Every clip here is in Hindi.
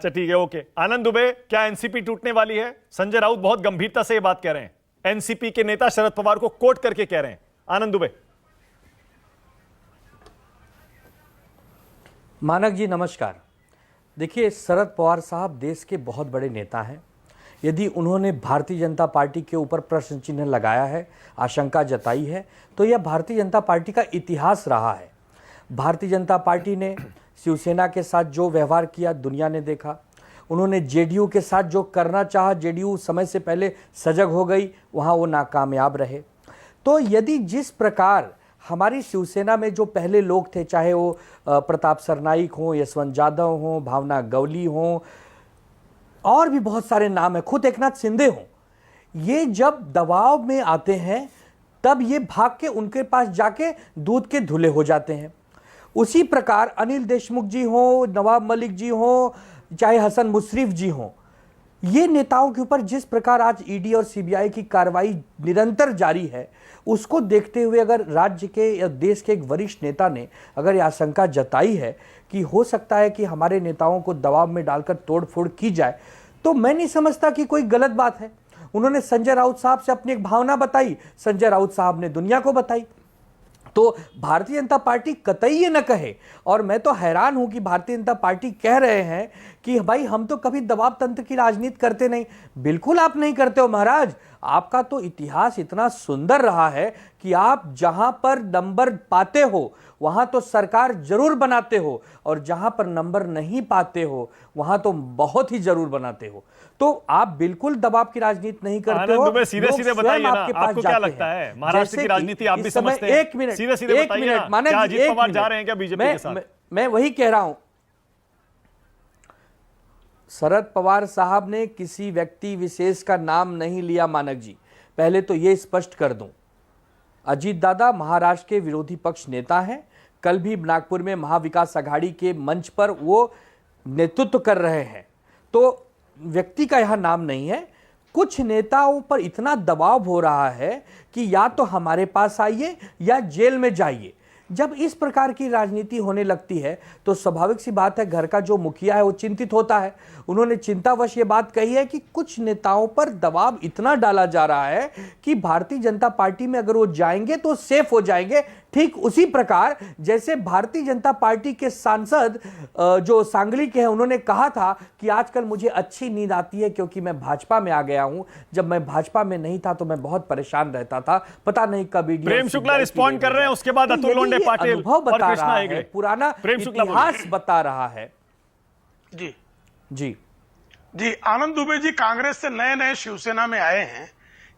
अच्छा ठीक है, ओके। आनंद दुबे, क्या एनसीपी टूटने वाली है? संजय राउत बहुत गंभीरता से यह बात कह रहे हैं, एनसीपी के नेता शरद पवार को कोट करके कह रहे हैं। आनंद दुबे। मानक जी नमस्कार। देखिए, शरद पवार साहब देश के बहुत बड़े नेता हैं। यदि उन्होंने भारतीय जनता पार्टी के ऊपर प्रश्न चिन्ह लगाया है, आशंका जताई है, तो यह भारतीय जनता पार्टी का इतिहास रहा है। भारतीय जनता पार्टी ने शिवसेना के साथ जो व्यवहार किया दुनिया ने देखा। उन्होंने जेडीयू के साथ जो करना चाहा, जेडीयू समय से पहले सजग हो गई, वहाँ वो नाकामयाब रहे। तो यदि जिस प्रकार हमारी शिवसेना में जो पहले लोग थे, चाहे वो प्रताप सरनाईक हों, यशवंत यादव हों, भावना गवली हों, और भी बहुत सारे नाम हैं, खुद एकनाथ शिंदे हों, ये जब दबाव में आते हैं तब ये भाग के उनके पास जाके दूध के धुले हो जाते हैं। उसी प्रकार अनिल देशमुख जी हों, नवाब मलिक जी हों, चाहे हसन मुशर्रफ जी हों, ये नेताओं के ऊपर जिस प्रकार आज ईडी और सीबीआई की कार्रवाई निरंतर जारी है, उसको देखते हुए अगर राज्य के या देश के एक वरिष्ठ नेता ने अगर यह आशंका जताई है कि हो सकता है कि हमारे नेताओं को दबाव में डालकर तोड़फोड़ की जाए, तो मैं नहीं समझता कि कोई गलत बात है। उन्होंने संजय राउत साहब से अपनी एक भावना बताई, संजय राउत साहब ने दुनिया को बताई। तो भारतीय जनता पार्टी कतई ये न कहे, और मैं तो हैरान हूं कि भारतीय जनता पार्टी कह रहे हैं कि भाई हम तो कभी दबाव तंत्र की राजनीति करते नहीं। बिल्कुल आप नहीं करते हो महाराज। आपका तो इतिहास इतना सुंदर रहा है कि आप जहां पर नंबर पाते हो वहां तो सरकार जरूर बनाते हो, और जहां पर नंबर नहीं पाते हो वहां तो बहुत ही जरूर बनाते हो। तो आप बिल्कुल दबाव की राजनीति नहीं करते हो। आनंद, सीधे सीधे बताइए ना, आपको क्या लगता है महाराष्ट्र की राजनीति आप भी समझते हैं? एक मिनट, सीधे सीधे बताइए ना, क्या अजीत पवार जा रहे हैं क्या बीजेपी के साथ? मैं वही कह रहा हूं। शरद पवार साहब ने किसी व्यक्ति विशेष का नाम नहीं लिया मानक जी, पहले तो ये स्पष्ट कर दूं। अजीत दादा महाराष्ट्र के विरोधी पक्ष नेता हैं। कल भी नागपुर में महाविकास आघाड़ी के मंच पर वो नेतृत्व कर रहे हैं, तो व्यक्ति का यह नाम नहीं है। कुछ नेताओं पर इतना दबाव हो रहा है कि या तो हमारे पास आइए या जेल में जाइए। जब इस प्रकार की राजनीति होने लगती है तो स्वाभाविक सी बात है, घर का जो मुखिया है वो चिंतित होता है। उन्होंने चिंतावश ये बात कही है कि कुछ नेताओं पर दबाव इतना डाला जा रहा है कि भारतीय जनता पार्टी में अगर वो जाएंगे तो सेफ हो जाएंगे। ठीक उसी प्रकार जैसे भारतीय जनता पार्टी के सांसद जो सांगली के हैं, उन्होंने कहा था कि आजकल मुझे अच्छी नींद आती है क्योंकि मैं भाजपा में आ गया हूं। जब मैं भाजपा में नहीं था तो मैं बहुत परेशान रहता था, पता नहीं कब ईडी। प्रेम शुक्ला रिस्पॉन्ड कर रहे हैं, उसके बाद अतुल लोंढे पाटिल अनुभव बता और रहा है, पुराना इतिहास बता रहा है। जी जी जी आनंद दुबे जी कांग्रेस से नए नए शिवसेना में आए हैं,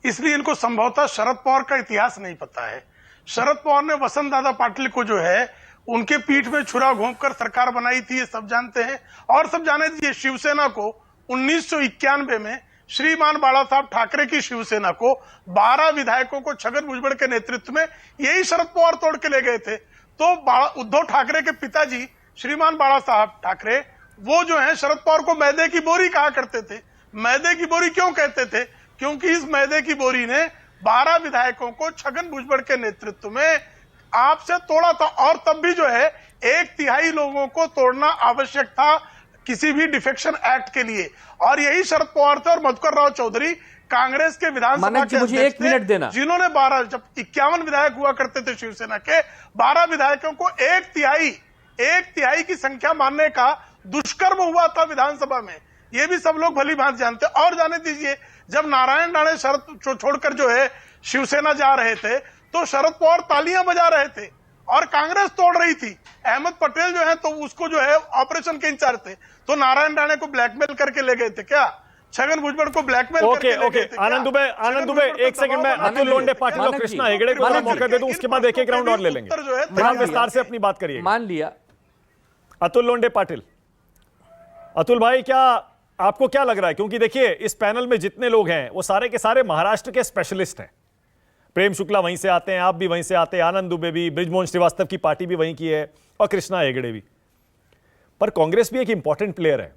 इसलिए इनको संभवतः शरद पवार का इतिहास नहीं पता है। शरद पवार ने वसंत दादा पाटिल को जो है उनके पीठ में छुरा घोंपकर सरकार बनाई थी, ये सब जानते हैं। और सब जाने दीजिए, शिवसेना को 1991 में श्रीमान बाला साहब ठाकरे की शिवसेना को 12 विधायकों को छगन भुजबल के नेतृत्व में यही शरद पवार तोड़ के ले गए थे। तो उद्धव ठाकरे के पिताजी श्रीमान बाला साहब ठाकरे, वो जो है शरद पवार को मैदे की बोरी कहा करते थे। मैदे की बोरी क्यों कहते थे? क्योंकि इस मैदे की बोरी ने 12 विधायकों को छगन भुजबल के नेतृत्व में आपसे तोड़ा था। और तब भी जो है 1/3 लोगों को तोड़ना आवश्यक था किसी भी डिफेक्शन एक्ट के लिए, और यही शरद पवार थे और मधुकर राव चौधरी कांग्रेस के विधानसभा के मुझे 1 मिनट देना, जिन्होंने 12, जब 51 विधायक हुआ करते थे शिवसेना के, 12 विधायकों को 1/3 की संख्या मानने का दुष्कर्म हुआ था विधानसभा में। ये भी सब लोग भली भांति जानते। और जाने दीजिए, जब नारायण राणे शरद छोड़कर जो है शिवसेना जा रहे थे तो शरद पवार तालियां बजा रहे थे और कांग्रेस तोड़ रही थी। अहमद पटेल जो है तो उसको जो है ऑपरेशन के इंचार्ज थे, तो नारायण राणे को ब्लैकमेल करके ले गए थे क्या? छगन भुजबल को ब्लैकमेल करके ले गए थे। आनंद दुबे एक सेकंड में अतुल लोंढे पाटिल और कृष्णा हेगड़े को मौका दे दूं, उसके बाद एक राउंड और ले लेंगे। फिलहाल विस्तार से अपनी बात करिए। मान लिया अतुल लोंढे पाटिल। अतुल भाई, क्या आपको क्या लग रहा है? क्योंकि देखिए, इस पैनल में जितने लोग हैं वो सारे के सारे महाराष्ट्र के स्पेशलिस्ट हैं। प्रेम शुक्ला वहीं से आते हैं, आप भी वहीं से आते हैं, आनंद दुबे भी, बृजमोहन श्रीवास्तव की पार्टी भी वहीं की है, और कृष्णा हेगड़े भी। पर कांग्रेस भी एक इंपॉर्टेंट प्लेयर है।